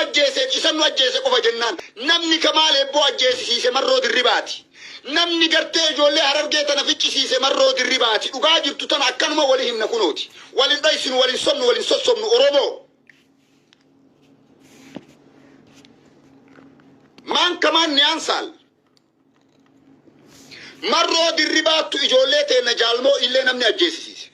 ajjeese isan ajjeese qofa jennaan namni kamaal ebboo ajjeesisiise marroo dirribaati namni gartee ijoollee harargee tana ficcisiise marroo dirribaati dhugaa jirtu tana akkanuma wali himna kunooti walin dhaysinu walin somnu walin sossomnu oromoo man kamaan ni ansal marroo dirribaattu ijoollee teena jaalmoo illee namni ajjeesisiise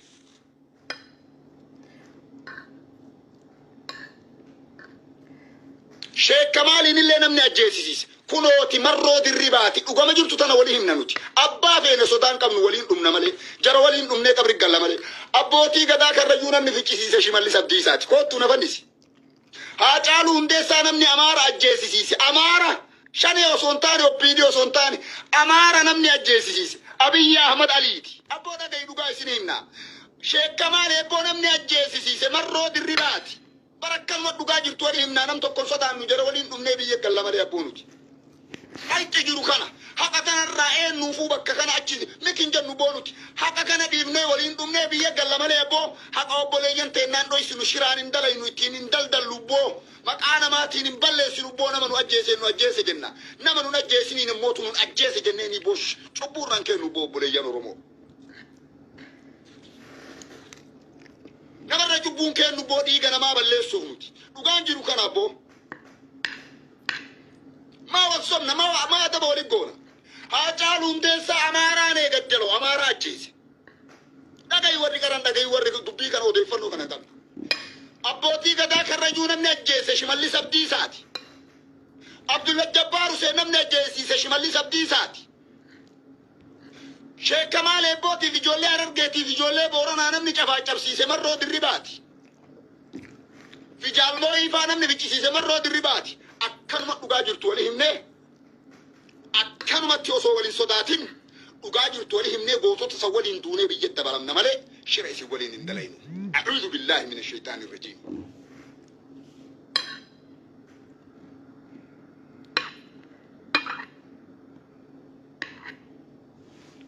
Sheikh Kamalin illee namni ajjeesisiise kunooti marroo dirribaati dhugama jirtu tana wali himna nuti abbaa feene sodaan qabnu waliin dhumna malee jara waliin dhumnee qabri galla malee abbootii gadaa karrayyuu namni ficcisiise Shimallis Abdiisaati kootu na fannisi haa caalu hundeessaa namni Amaara ajjeesisiise Amaara shane osoo hin taane oppiidii osoo hin taane Amaara namni ajjeesisiise Abiyyi Ahmad Aliiti abboo dhagahi dhugaa isin himna Sheikh Kamal ebboo namni ajjeesisiise marroo dirribaati barakkalma dhugaa jirtu wali himna nam tokko sodaan nu jara waliin dhumnee biyya galla malee abboo nuti Hayti jiru kana haqa kanarraa eenyuufuu bakka kana achi mikin jennu boonuti haqa kana dhiifnee waliin dhumnee biyya galla malee abboo haqa obboleeyyan teennaan dhoysinu shiraan hin dalaynu ittiin hin daldallu boo maqaa namaatiin hin balleessinu boo nama nu ajjeese jenna nama nu ajjeesiniin immoo tu nun ajjeese jenneeni boo cubbuurraan kennu boo obboleeyyan Oromoo namarra cubbuun kennu boo dhiiga namaa balleessuuf nuti dhugaan jiru kana abboo ما وصلنا ما تبغى لقونا هاجالون ديسا أمارا نيجدلو أمارا أجيز دقي يوري كران دقي يوري دبي كانوا ديفنو كنا دم أبوتي كذا كرجونا من أجيز شمالي سبدي ساتي عبد الله جبار سينا من أجيز شمالي سبدي ساتي شيخ كمال أبوتي في جولة أرجعتي في جولة بورنا أنا من جفا جبسي سمر رود الرباطي في جالمو إيفانا من بيجي سمر رود الرباطي akkanuma dhugaa jirtu wali himne akkanumatti osoo waliin sodaatin dhugaa jirtu wali himne gootota isa waliin duunee biyya dabalamna malee shira isin waliin hin dalaynu a'uudhu billahi minash shaitaanir rajiim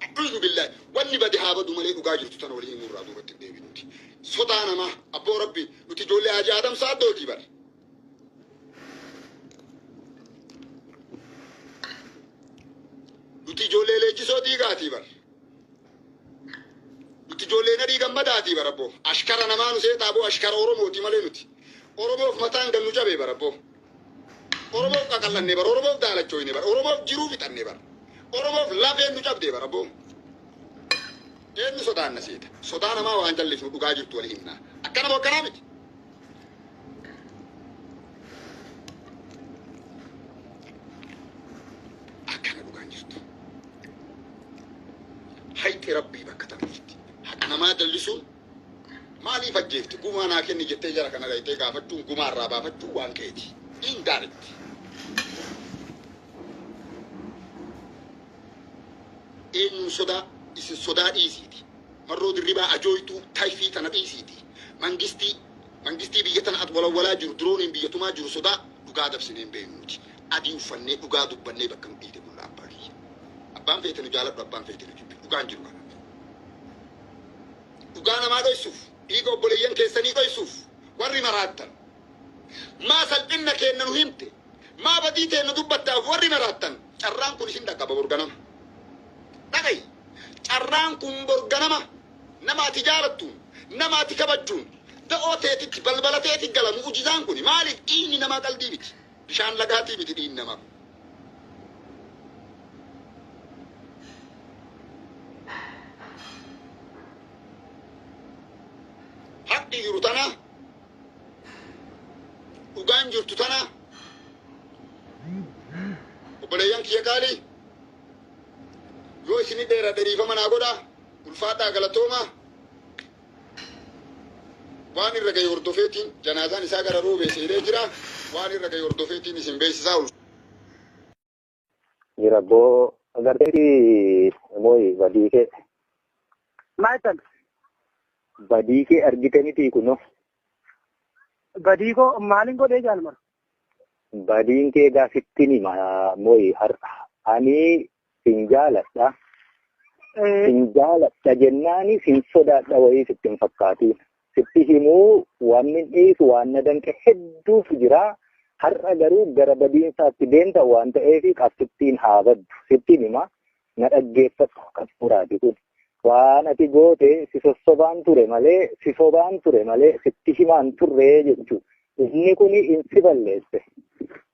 a'uudhu billahi wanni badi haabadu malee dhugaa jirtu tana waliin himurraa duubatti deebinuti sodaanama abboo rabbi nuti ijoollee Haaji Adam Saaddooti bar nuti ijoollee leenjisoo diigaati bar nuti ijoollee nadii gammadaati bar abboo ashkara namaa nu seetaa boo ashkara Oromooti malee nuti Oromoof mataan gannu cabee bar abboo Oromoof qaqallannee bar Oromoof daalachoyne bar Oromoof jiruu fixannee bar Oromoof lafeen nu cabdee bar abboo eenyu sodaanna seeta sodaa namaa waan jallisnu dhugaa jirtu wali himnaa akkana moo akkanaa miti hayti rabbii bakka tanatti haqa namaa jallisuun maaliif ajjeefti gumaa naa kenni jettee jara kana dhayitee gaafachuun gumaa irraa baafachuun waan keeti hin gaaritti eenyuun sodaa isin sodaa dhiisiiti marroo dirribaa ajooytuu taayfii tana dhiisiiti mangistii biyya tana at walawwalaa jiru dirooniin biyyatumaa jiru sodaa dhugaa dabsineen beeknuuti adii uffannee dhugaa dubbannee bakka nu dhiite bulla abbaa kiyya abbaan feete nu jaaladhu abbaan feete nu jibbi dhugaan jiru kana dhugaa namaa dhoysuuf dhiiga obboleeyyan keessanii dhoysuuf warri maraattan maa salphinna keenna nu himte maa badii teenna dubbattaaf warri maraattan carraan kun isin dhaqqaba borganama dhagayi carraan kun borganama namaati jaalattuun namaati kabajjuun da'oo teetitti balbala teetti gala mu'ujizaan kun maaliif dhiinni namaa qalbii miti bishaan lagaatii miti dhiinni namaa haqqi jiru tana dhugaan jirtu tana obboleeyyan kiyya qaalii yoo isini dheera dheeriifama naa godhaa ulfaadhaa galatoomaa waan irra gahe hordofeetiin janaazaan isaa gara roobee seenee jira waan irra gahe hordofeetiin isin beeksisaa jira boo agarteeti mooyi badiikee maayitan badiikee argitaniiti kuno badiikoo maalin godhee jaalmar badiin kee gaafittini mooyi ani sinjaaladha sinjaaladha jennaani sin sodaadha wayii sittin fakkaatiin sitti himuu waan min dhiisu waan na danqe hedduutu jira Har'a garuu gara badiinsaatti deemta waan ta'eef qabsittiin haa baddu. Sittiin hima na dhaggeeffatu qabxuraati kun. Waan ati goote si sossobaan ture malee sitti himaan turree jechuudha. Inni kun si balleesse.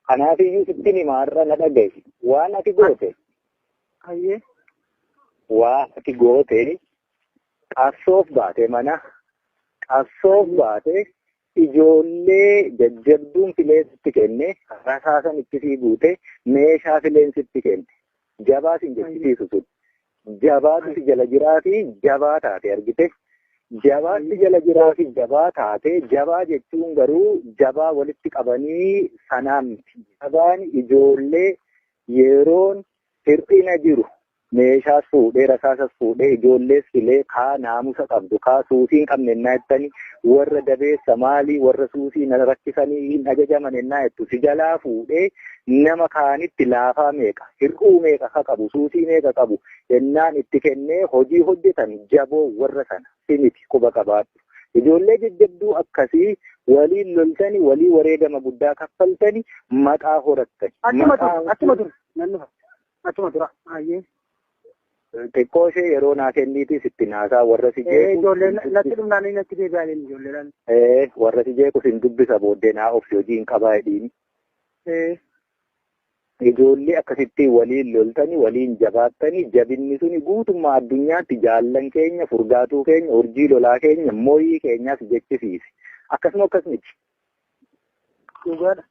Kanaafiyyuu sittiin himaarra na dhagaye. Waan ati goote. Ayyee. Waan ati goote qabsoof baate mana. Qabsoof baate ijoollee jajjabduun filee sitti kenne rasaasan itti sii guute meeshaa fileen sitti kenne. Jabaa sin jechisiisu sun. Jabaatu si jala jiraati jabaa taate argite. Jabaatti jala jiraati jabaa taate jabaa jechuun garuu jabaa walitti qabanii sanaan miti. Jabaan ijoollee yeroon hir'ina jiru meeshaas fuudhee rasaasas fuudhee ijoollees filee kaa naamusa qabdu kaa suusii hin qabne ennaa jettanii warra dabeessa maalii warra suusii na rakkisanii hin ajajaman ennaa jettu si jalaa fuudhee nama kaanitti laafaa meeqa hir'uu meeqa ka qabu suusii meeqa qabu ennaan itti kennee hojii hojjetan jaboo warra sana simiti quba qabaadhu. Ijoollee jajjabduu akkasii waliin loltanii walii wareegama guddaa kaffaltanii maqaa horattani. Achuma tura. Ayyee. Xiqqoo ishee yeroo naa kenniitii sitti naasaa warra si jeequ. Ijoolleen natti dhumnaanii natti deebi'anii ijoolleedhaan. Warra si jeequ sin dubbisa booddee naa obsi hojii hin qabaa jedhiini. Ijoollee akkasitti waliin loltanii waliin jabaattanii jabinni suni guutummaa addunyaatti jaallan keenya furgaatuu keenya urjii lolaa keenya mooyii keenyaas jechisiise. Akkasuma akkas miti. Dhugaadha.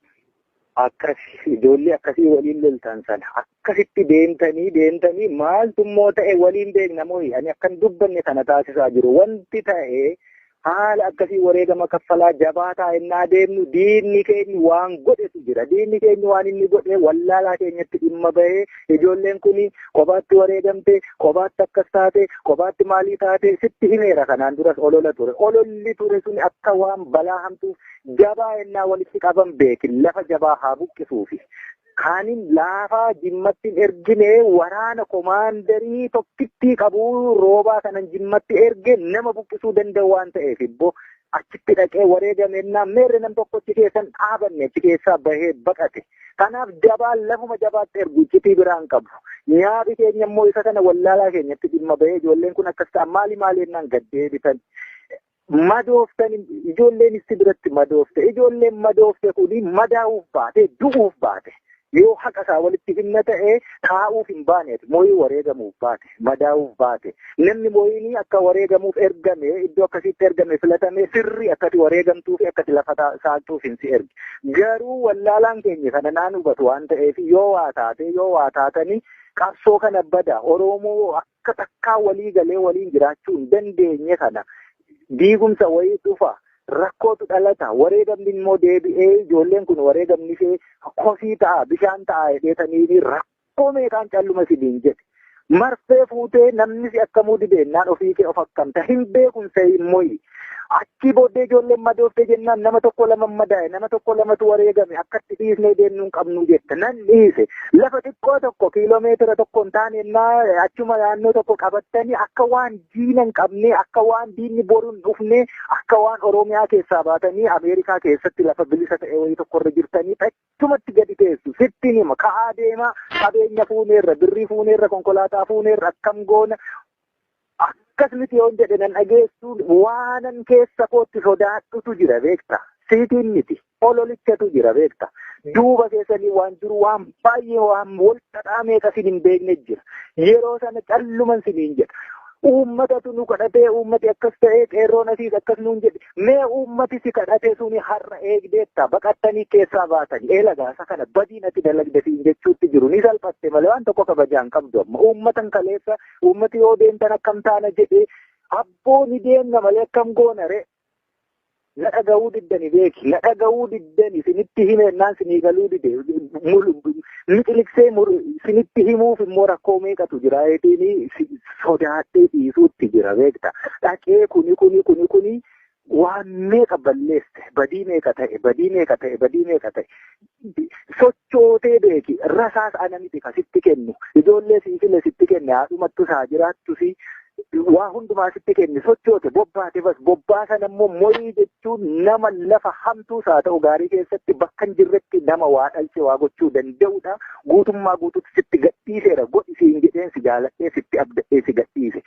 Akkas ijoollee akkasii waliin loltan sana akkasitti deemtanii maaltummoo ta'e waliin beekna mooyi ani akkan dubbanne kana taasisaa jiru wanti ta'e haala akkasii wareegama kaffalaa jabaa taa'ennaa deemnu diinni keenya waan godhetu jira. Diinni keenya waan inni godhe wallaalaa keenyatti dhimma bahee ijoolleen kun kophaatti wareegamte kophaatti akkas taate kophaatti maalii taate sitti himeera kanaan duras olola ture. Ololli ture sun akka waan balaa hamtuuf jabaa ennaa walitti qaban beekin lafa jabaa haa buqqisuufi. Kaanin laafaa jimmattiin ergine waraana komaandarii tokkittii qabu roobaa kanan jimmatti erge nama buqqisuu danda'u waan ta'eef ibboo achitti dhaqee wareegamennaa meerre nam tokkochi keessan dhaabanne achi keessaa bahee baqate. Kanaaf jabaan lafuma jabaatti ergu iccitii biraan qabu. Nyaabi keenya immoo isa kana wallaalaa keenyatti dhimma bahee ijoolleen kun akkas ta'a maaliennaan gaddeebitan. Madooftani ijoolleen itti biratti madoofte ijoolleen madoofte kuni madaa'uuf baate du'uuf baate. Yoo haqa isaa walitti hinna ta'ee taa'uuf hin baaneeti mooyii wareegamuuf baate madaa'uuf baate namni mooyinii akka wareegamuuf ergame iddoo akkasitti ergame filatame sirri akkati wareegamtuuf akkati lafa saaltuuf hin si ergi garuu wallaalaan keenya kana naan hubatu waan ta'eef yoo waa taatanii qabsoo kana bada Oromoo akka takkaa walii galee waliin jiraachuu hin dandeenye kana diigumsa wayii dhufa. Rakkootu dhalata wareegamni immoo deebi'ee ijoolleen kun wareegamni ishee kosii ta'a bishaan ta'a jedheetanii rakkoo meeqaan calluma sidiin jedhe marfee fuutee namni si akkamuu dideennaan ofii kee of akkamta hin beekumsa immoo achi booddee ijoolleen madoofte jennaan nama tokko lama madaa'e nama tokko lamatu wareegame akkatti dhiisnee deemnuu hin qabnu jette nan dhiise lafa xiqqoo tokko kiiloomeetira tokko hin taane ennaa achuma naannoo tokko qabattanii akka waan diina hin qabne akka waan diinni boruun dhufne akka waan Oromiyaa keessaa baatanii Ameerikaa keessatti lafa bilisa ta'e wayii tokkorra jirtanii achumatti gadi teessu sittiin hima ka'aa deemaa qabeenya fuuneerra birrii fuuneerra konkolaataa fuuneerra akkam goona. Akkasumatti yoo jedhe nan dhageessu waanan keessa kootti sodaadhutu jira beekta. Siitiin miti ololichatu jira beekta. Duuba keessanii waan jiru waan baay'ee waan wal xaxaa meeqa sin hin beekne jira. Yeroo sana calluman siniin jedha. Uummatatu nu kadhatee uummati akkas ta'ee qeerroon asiis akkas nuun jedhe mee uummati si kadhatee suni har'a eegdeetta baqattanii keessaa baatanii eelagaasa kana badiin ati dalagdatiin jechuutti jiru ni salphatte malee waan tokko kabajaan qabdu amma uummatan kaleessa uummati yoo deemtan akkam taana jedhee abboo ni deemna malee akkam goonare la dhaga'uu diddani beeki la dhaga'uu diddani sinitti himennaan sinii galuu dide mixiliksee sinitti himuuf immoo rakkoo meeqatu jira eetiin sodaadhee dhiisuutti jira beekta dhaqee kuni waan meeqa balleesse badii meeqa ta'e sochootee beeki rasaas ana miti kasitti kennu ijoollee siifile sitti kenne haadhumattu isaa jiraattu si waa hundumaa sitti kenne sochoote bobbaate bas bobbaasa nammoo morii jechuun nama lafa hamtuus haa ta'u gaarii keessatti bakka hin jirretti nama waa dhalche waa gochuu danda'udha. Guutummaa guutuutti sitti gadhiiseera godhi siin jedheen si jaaladhee sitti abdadhee si gadhiise.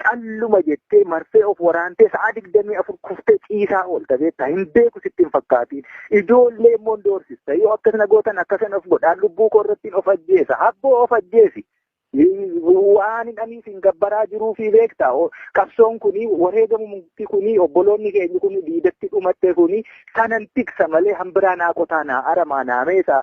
Calluma jettee marsee of waraantee sa'a 24 kuftee ciisaa oolta beektaa hin beeku sitti hin fakkaatiin. Ijoollee immoo doorsista yoo akkasana gootan akkasana of godhaan lubbuu koo irratti of ajjeesa abboo of ajjeesi. Waan inni siin gabbaraa jiruu fi beektaa qabsoon kuni wareegamumti kuni obboloonni keenya kuni diidatti dhumatte kuni sanan tiksa malee hambiraa naa qotaa naa aramaa naa meesaa.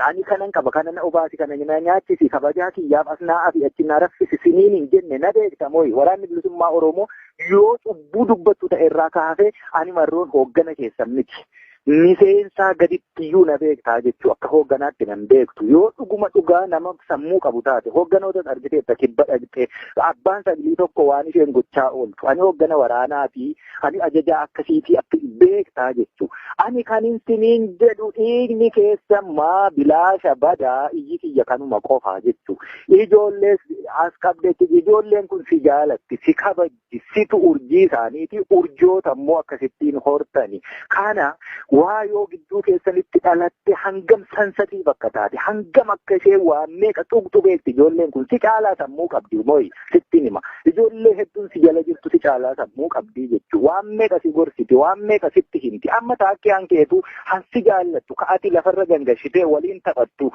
Ani kanan qaba kanan obaasi kana nyaachisi kabajaa kiyyaaf as naa fi achi naa raffisi siniin hin jenne na beekta mooyi waraanni bilisummaa Oromoo yoo cubbuu dubbattu ta'e irraa kaafee ani marroon hooggana keessan miti. Miseensaa gadittiyuu na beektaa jechuu akka hoogganaatti nan beektu yoo dhuguma dhugaa nama sammuu qabu taate hoogganoota argiteetta kibba dhaqxee abbaan sagalee tokko waan isheen gochaa ooltu ani hooggana waraanaa fi ani ajajaa akkasiitii akka beektaa jechuu ani kan siniin jedhu dhiigni keessa maa bilaasha badaa iyyi kiyya kanuma qofaa jechuu ijoollees as qabdeetti ijoolleen kun si jaalatti si kabajji situ urjii isaaniiti urjoota immoo akkasittiin hortani kana waa yoo gidduu keessanitti dhalatte hangam sansatii bakka taate hangam akka ishee waan meeqa tuqxu beekti ijoolleen kun si caalaa sammuu qabdi mooyi sittiin hima ijoollee hedduun si jala jirtu si caalaa sammuu qabdi jechuu waan meeqa si gorsiti waan meeqa sitti himti amma taakkee hankeetu hansi jaallattu ka'ati lafarra gangashitee waliin taphattu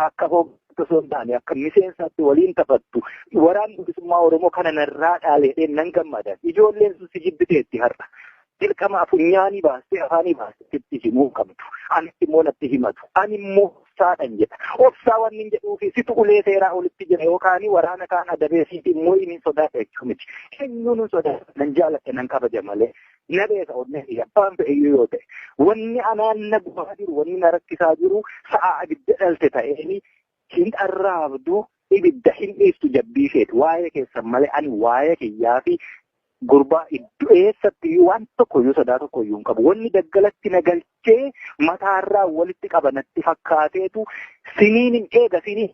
akka osoo hin taane akka miseensaatti waliin taphattu waraanni bilisummaa Oromoo kana narraa dhaaleedheen nan gammadan ijoolleen sun si jibbiteetti har'a. Dirqama funyaanii baastee afaanii baastee itti himuu qabdu. Ani immoo natti himatu. Ani immoo obsaadhan jedha. Obsaa wanni hin jedhuufi situ ulee seeraa olitti jira yookaan waraana kaan adabeesiiti immoo inni sodaata jechuu miti. Eenyuun sodaata nan jaaladhe nan kabaja malee. Na beeka onnee abbaan fe'iyyuu yoo ta'e. Wanni anaan na gubaa jiru wanni na rakkisaa jiru sa'a abidda dhalte ta'eeni hin arraabdu ibidda hin dhiiftu jabbii isheeti. Waa'ee keessan malee ani waa'ee kiyyaa fi gurbaa iddoo eessatti waan tokkoyyuu sodaa tokkoyyuu hin qabu. Wanni daggalatti nagalchee mataarraa walitti qabanatti fakkaateetu siniin hin eega sinii